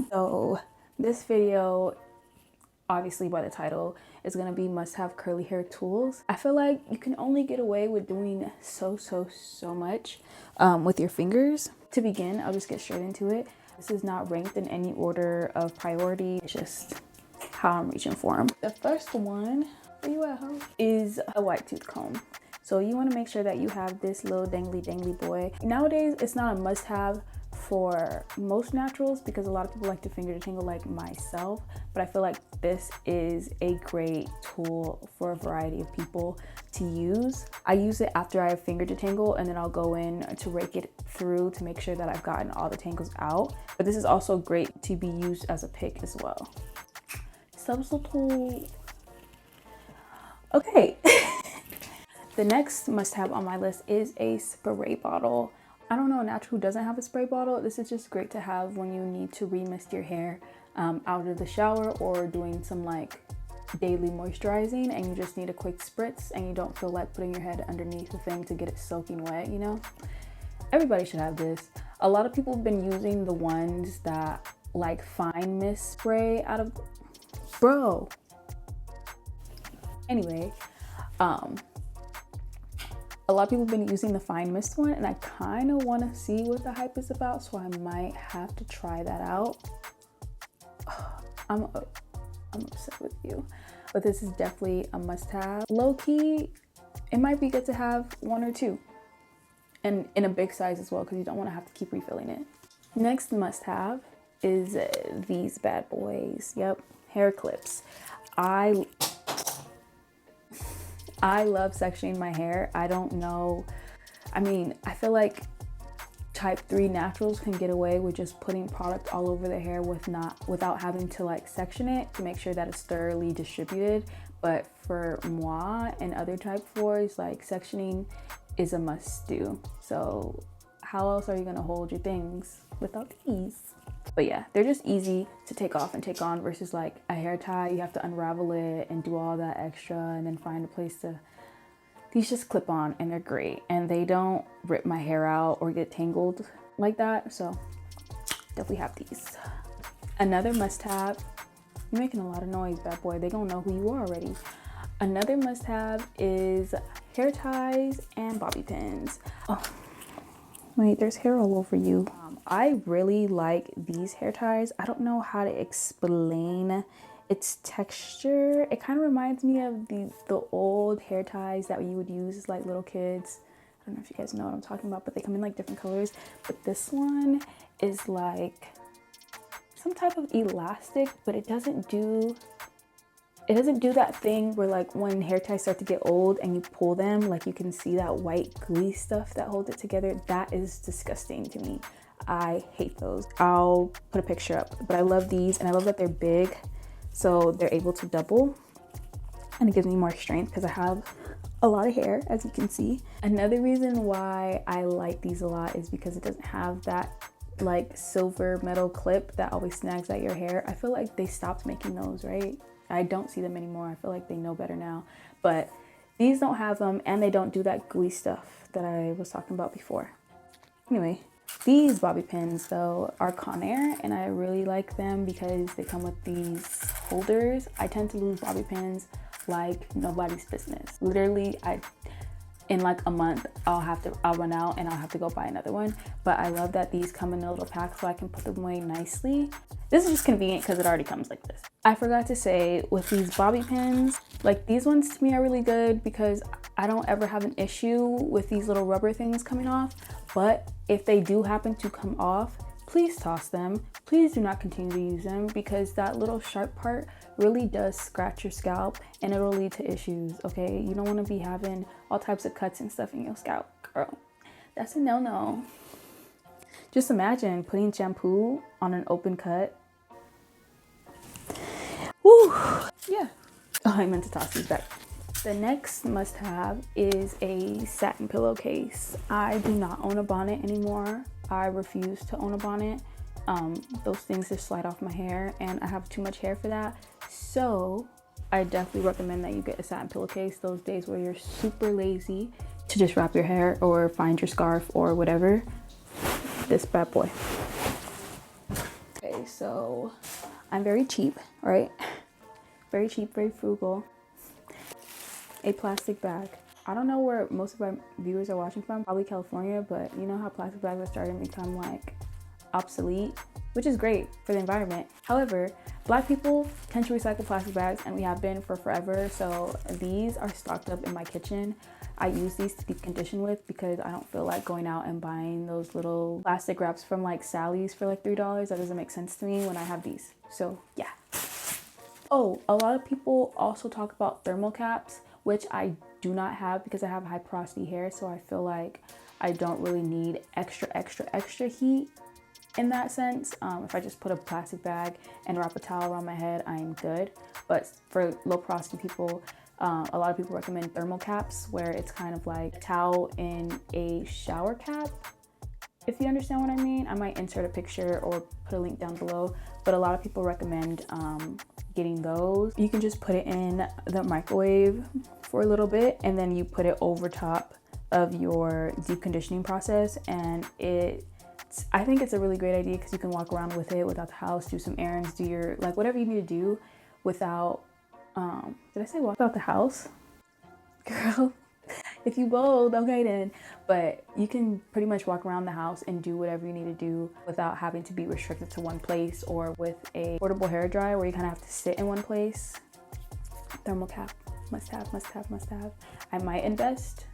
So this video, obviously by the title, is gonna be must-have curly hair tools. I feel like you can only get away with doing so much with your fingers. To begin, I'll just get straight into it. This is not ranked in any order of priority, it's just how I'm reaching for them. The first one, where you at, ho? Is a white tooth comb. So you want to make sure that you have this little dangly boy. Nowadays, it's not a must-have for most naturals because a lot of people like to finger detangle like myself, but I feel like this is a great tool for a variety of people to use. I use it after I have finger detangle, and then I'll go in to rake it through to make sure that I've gotten all the tangles out. But this is also great to be used as a pick as well. Substitute. Okay. The next must-have on my list is a spray bottle. I don't know a natural who doesn't have a spray bottle. This is just great to have when you need to remist your hair out of the shower or doing some like daily moisturizing and you just need a quick spritz and you don't feel like putting your head underneath the thing to get it soaking wet, you know? Everybody should have this. A lot of people have been using the ones that like fine mist spray out of, bro. Anyway, a lot of people have been using the fine mist one, and I kind of want to see what the hype is about, so I might have to try that out. I'm upset with you, but this is definitely a must-have. Low-key, it might be good to have one or two, and in a big size as well, because you don't want to have to keep refilling it. Next must-have is these bad boys. Yep, hair clips. I love sectioning my hair. I don't know. I mean, I feel like type 3 naturals can get away with just putting product all over the hair without having to like section it to make sure that it's thoroughly distributed. But for moi and other type 4s, like sectioning is a must do. So how else are you gonna hold your things without these? But yeah, they're just easy to take off and take on versus like a hair tie. You have to unravel it and do all that extra and then find a place to. These just clip on and they're great. And they don't rip my hair out or get tangled like that. So definitely have these. Another must have, you're making a lot of noise, bad boy. They gonna know who you are already. Another must have is hair ties and bobby pins. Oh, wait, there's hair all over you. I really like these hair ties. I don't know how to explain its texture. It kind of reminds me of the old hair ties that you would use as like little kids. I don't know if you guys know what I'm talking about, but they come in like different colors. But this one is like some type of elastic, but it doesn't do that thing where like when hair ties start to get old and you pull them, like you can see that white gooey stuff that holds it together. That is disgusting to me. I hate those. I'll put a picture up, but I love these and I love that they're big, so they're able to double and it gives me more strength because I have a lot of hair, as you can see. Another reason why I like these a lot is because it doesn't have that like silver metal clip that always snags at your hair. I feel like they stopped making those, right? I don't see them anymore. I feel like they know better now, but these don't have them and they don't do that gooey stuff that I was talking about before. Anyway, these bobby pins though are Conair and I really like them because they come with these holders. I tend to lose bobby pins like nobody's business. Literally, in like a month I'll run out and I'll have to go buy another one. But I love that these come in a little pack so I can put them away nicely. This is just convenient because it already comes like this. I forgot to say, with these bobby pins, like these ones to me are really good because I don't ever have an issue with these little rubber things coming off. But if they do happen to come off, please toss them. Please do not continue to use them because that little sharp part really does scratch your scalp and it'll lead to issues, okay? You don't want to be having all types of cuts and stuff in your scalp, girl. That's a no-no. Just imagine putting shampoo on an open cut. Woo! Yeah. Oh, I meant to toss these back. The next must-have is a satin pillowcase. I do not own a bonnet anymore. I refuse to own a bonnet. Those things just slide off my hair and I have too much hair for that. So I definitely recommend that you get a satin pillowcase those days where you're super lazy to just wrap your hair or find your scarf or whatever. This bad boy. Okay, Okay, so I'm very cheap, right? Very cheap, very frugal. A plastic bag. I don't know where most of my viewers are watching from, probably California, but you know how plastic bags are starting to become like obsolete, which is great for the environment. However, Black people tend to recycle plastic bags, and we have been for forever. So these are stocked up in my kitchen. I use these to deep condition with because I don't feel like going out and buying those little plastic wraps from like Sally's for like $3. That doesn't make sense to me when I have these. So yeah. Oh, a lot of people also talk about thermal caps, which I do not have because I have high porosity hair. So I feel like I don't really need extra heat in that sense. If I just put a plastic bag and wrap a towel around my head, I'm good. But for low porosity people, a lot of people recommend thermal caps, where it's kind of like a towel in a shower cap, if you understand what I mean. I might insert a picture or put a link down below, but a lot of people recommend getting those. You can just put it in the microwave for a little bit, and then you put it over top of your deep conditioning process, and I think it's a really great idea because you can walk around with it without the house, do some errands, do your, like, whatever you need to do without, did I say walk out the house? Girl, if you bold, okay then. But you can pretty much walk around the house and do whatever you need to do without having to be restricted to one place, or with a portable hair dryer where you kind of have to sit in one place. Thermal cap, must have, must have, must have. I might invest,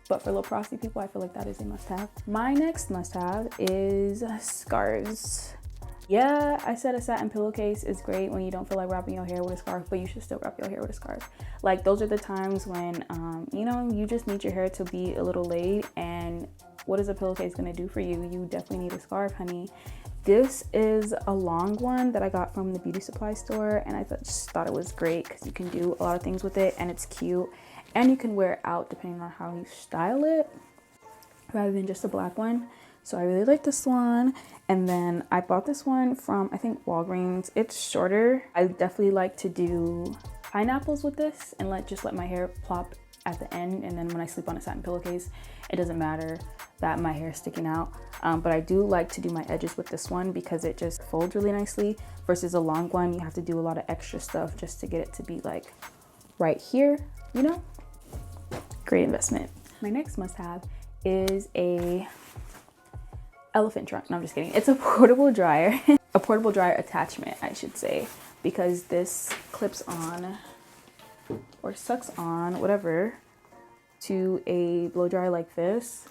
but for low porosity people, I feel like that is a must-have. My next must-have is scarves. Yeah, I said a satin pillowcase is great when you don't feel like wrapping your hair with a scarf, but you should still wrap your hair with a scarf. Like, those are the times when, you know, you just need your hair to be a little laid, and what is a pillowcase gonna do for you? You definitely need a scarf, honey. This is a long one that I got from the beauty supply store, and I just thought it was great because you can do a lot of things with it, and it's cute. And you can wear it out depending on how you style it, rather than just a black one. So I really like this one. And then I bought this one from, I think, Walgreens. It's shorter. I definitely like to do pineapples with this and just let my hair plop at the end. And then when I sleep on a satin pillowcase, it doesn't matter that my hair is sticking out. But I do like to do my edges with this one because it just folds really nicely, versus a long one. You have to do a lot of extra stuff just to get it to be like right here, you know? Great investment. My next must-have is a elephant trunk. No, I'm just kidding. It's a portable dryer. A portable dryer attachment, I should say, because this clips on or sucks on, whatever, to a blow dryer like this,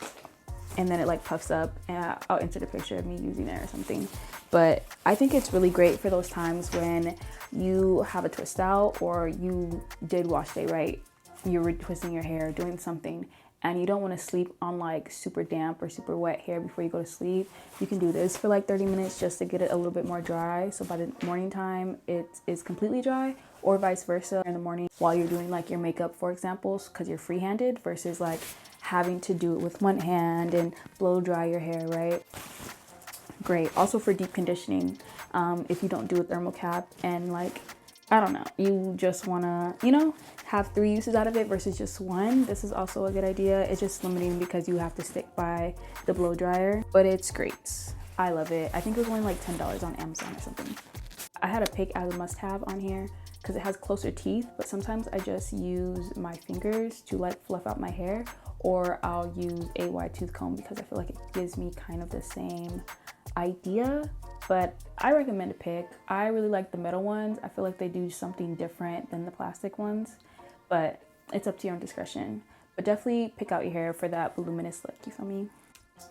and then it like puffs up, and I'll insert a picture of me using it or something. But I think it's really great for those times when you have a twist out, or you did wash day right, you were twisting your hair, doing something, and you don't want to sleep on like super damp or super wet hair before you go to sleep. You can do this for like 30 minutes just to get it a little bit more dry, so by the morning time it is completely dry, or vice versa in the morning while you're doing like your makeup, for example, because you're free-handed versus like having to do it with one hand and blow dry your hair, right? Great. Also for deep conditioning, if you don't do a thermal cap and like, I don't know, you just wanna, you know, have 3 uses out of it versus just one, this is also a good idea. It's just limiting because you have to stick by the blow dryer, but it's great. I love it. I think it was only like $10 on Amazon or something. I had a pick as a must-have on here because it has closer teeth, but sometimes I just use my fingers to like fluff out my hair, or I'll use a wide tooth comb because I feel like it gives me kind of the same idea. But I recommend a pick. I really like the metal ones. I feel like they do something different than the plastic ones, but it's up to your own discretion. But definitely pick out your hair for that voluminous look, you feel me?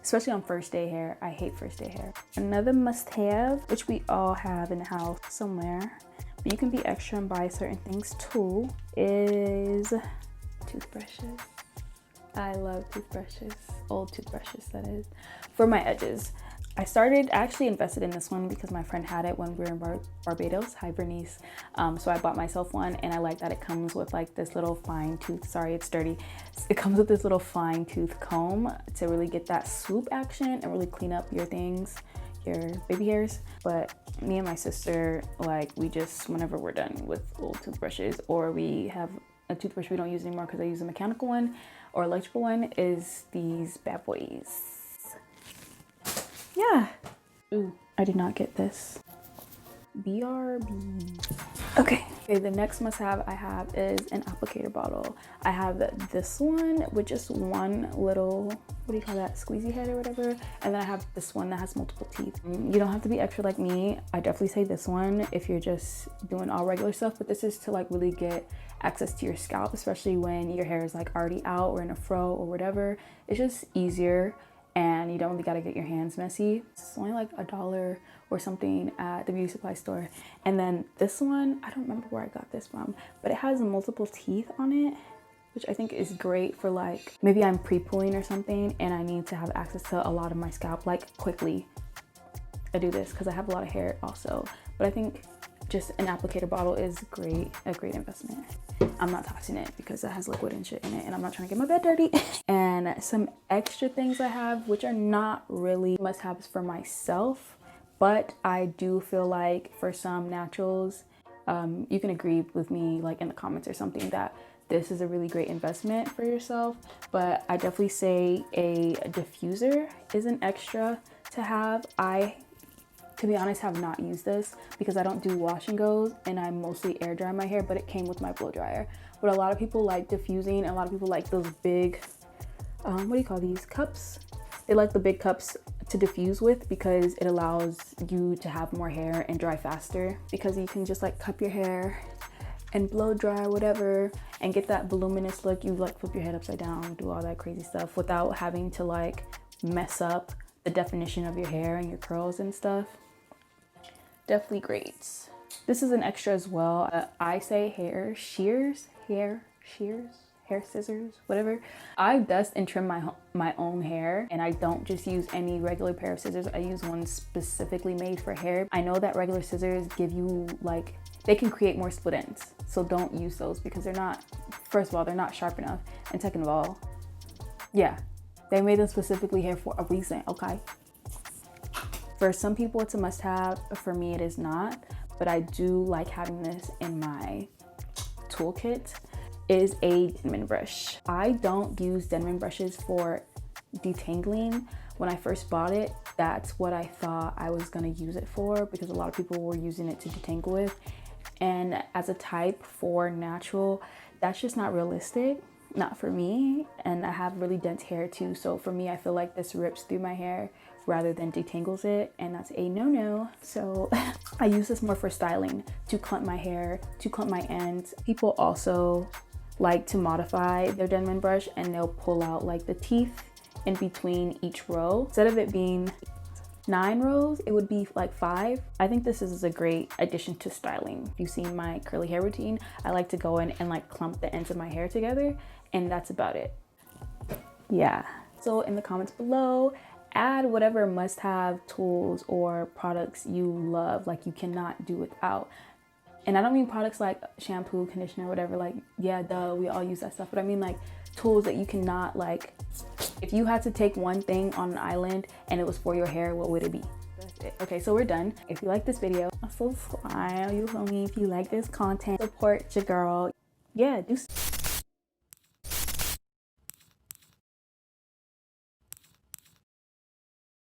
Especially on first day hair. I hate first day hair. Another must-have, which we all have in the house somewhere, but you can be extra and buy certain things too, is toothbrushes. I love toothbrushes, old toothbrushes that is, for my edges. I actually invested in this one because my friend had it when we were in Barbados. Hi, Bernice. So I bought myself one, and I like that it comes with like this little fine tooth, sorry, it's dirty. It comes with this little fine tooth comb to really get that swoop action and really clean up your things, your baby hairs. But me and my sister, like, we just, whenever we're done with old toothbrushes, or we have a toothbrush we don't use anymore because I use a mechanical one or electrical one, is these bad boys. Yeah. Ooh, I did not get this. BRB. Okay, the next must have I have is an applicator bottle. I have this one with just one little, what do you call that, squeezy head or whatever, and then I have this one that has multiple teeth. You don't have to be extra like me. I definitely say this one if you're just doing all regular stuff, but this is to like really get access to your scalp, especially when your hair is like already out or in a fro or whatever. It's just easier and you don't really gotta get your hands messy. It's only like $1 or something at the beauty supply store. And then this one, I don't remember where I got this from, but it has multiple teeth on it, which I think is great for like, maybe I'm pre-pooling or something and I need to have access to a lot of my scalp like quickly. I do this because I have a lot of hair also, but I think just an applicator bottle is a great investment. I'm not tossing it because it has liquid and shit in it and I'm not trying to get my bed dirty. And some extra things I have, which are not really must-haves for myself, but I do feel like for some naturals, you can agree with me like in the comments or something that this is a really great investment for yourself. But I definitely say a diffuser is an extra to have. To be honest, have not used this because I don't do wash and goes and I mostly air dry my hair, but it came with my blow dryer. But a lot of people like diffusing and a lot of people like those big, what do you call these, cups? They like the big cups to diffuse with because it allows you to have more hair and dry faster, because you can just like cup your hair and blow dry whatever and get that voluminous look. You like flip your head upside down, do all that crazy stuff without having to like mess up the definition of your hair and your curls and stuff. Definitely great. This is an extra as well. I say hair scissors, whatever. I dust and trim my own hair, and I don't just use any regular pair of scissors. I use one specifically made for hair. I know that regular scissors give you like, they can create more split ends, so don't use those because they're not, first of all, they're not sharp enough, and second of all, yeah, they made them specifically here for a reason, okay? For some people, it's a must-have. For me, it is not, but I do like having this in my toolkit. Is a Denman brush. I don't use Denman brushes for detangling. When I first bought it, that's what I thought I was gonna use it for because a lot of people were using it to detangle with. And as a type for natural, that's just not realistic. Not for me, and I have really dense hair too, so for me I feel like this rips through my hair rather than detangles it, and that's a no-no. So I use this more for styling, to clump my hair, to clump my ends. People also like to modify their Denman brush and they'll pull out like the teeth in between each row. Instead of it being 9 rows, it would be like 5. I think this is a great addition to styling. If you've seen my curly hair routine, I like to go in and like clump the ends of my hair together, and that's about it. Yeah. So in the comments below, add whatever must-have tools or products you love, like you cannot do without. And I don't mean products like shampoo, conditioner, whatever, like, yeah, duh, we all use that stuff, but I mean like tools that you cannot, like, if you had to take one thing on an island and it was for your hair, what would it be? That's it. Okay, so we're done. If you like this video, subscribe, you feel me? If you like this content, support your girl. Yeah, do